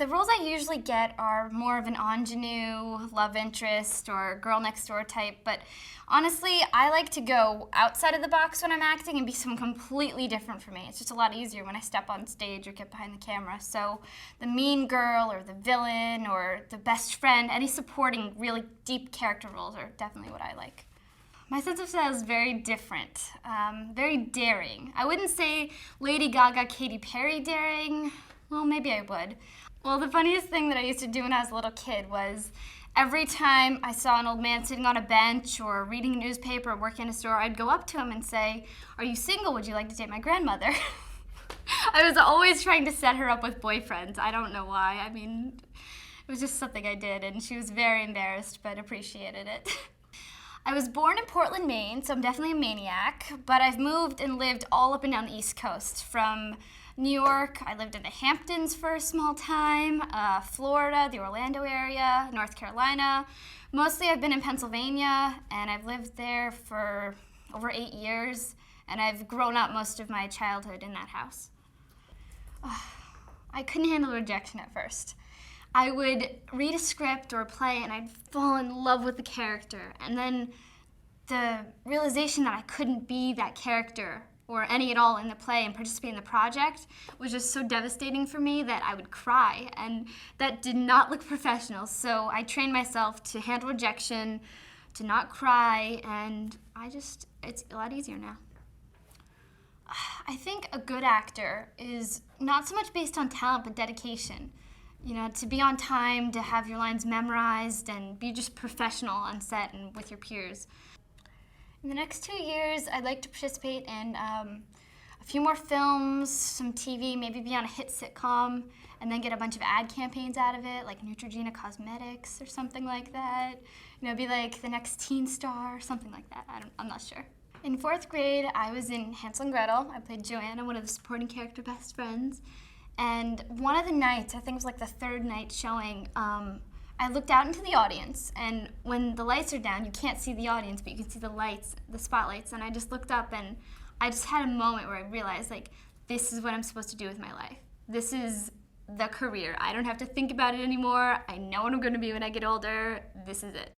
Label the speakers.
Speaker 1: The roles I usually get are more of an ingenue, love interest, or girl next door type, but honestly, I like to go outside of the box when I'm acting and be someone completely different from me. It's just a lot easier when I step on stage or get behind the camera. So the mean girl or the villain or the best friend, any supporting really deep character roles are definitely what I like. My sense of style is very different, very daring. I wouldn't say Lady Gaga, Katy Perry daring. Well, maybe I would. Well, the funniest thing that I used to do when I was a little kid was every time I saw an old man sitting on a bench or reading a newspaper or working in a store, I'd go up to him and say, "Are you single? Would you like to date my grandmother?" I was always trying to set her up with boyfriends. I don't know why. I mean, it was just something I did, and she was very embarrassed but appreciated it. I was born in Portland, Maine, so I'm definitely a maniac, but I've moved and lived all up and down the East Coast. From New York, I lived in the Hamptons for a small time, Florida, the Orlando area, North Carolina. Mostly I've been in Pennsylvania, and I've lived there for over 8 years, and I've grown up most of my childhood in that house. I couldn't handle rejection at first. I would read a script or a play and I'd fall in love with the character, and then the realization that I couldn't be that character or any at all in the play and participate in the project was just so devastating for me that I would cry, and that did not look professional. So I trained myself to handle rejection, to not cry, and it's a lot easier now. I think a good actor is not so much based on talent but dedication. You know, to be on time, to have your lines memorized, and be just professional on set and with your peers. In the next 2 years, I'd like to participate in a few more films, some TV, maybe be on a hit sitcom, and then get a bunch of ad campaigns out of it, like Neutrogena Cosmetics or something like that. You know, be like the next teen star or something like that. I'm not sure. In 4th grade, I was in Hansel and Gretel. I played Joanna, one of the supporting character best friends. And one of the nights, I think it was like the 3rd night showing, I looked out into the audience, and when the lights are down, you can't see the audience, but you can see the lights, the spotlights, and I just looked up and I just had a moment where I realized, like, this is what I'm supposed to do with my life. This is the career. I don't have to think about it anymore. I know what I'm going to be when I get older. This is it.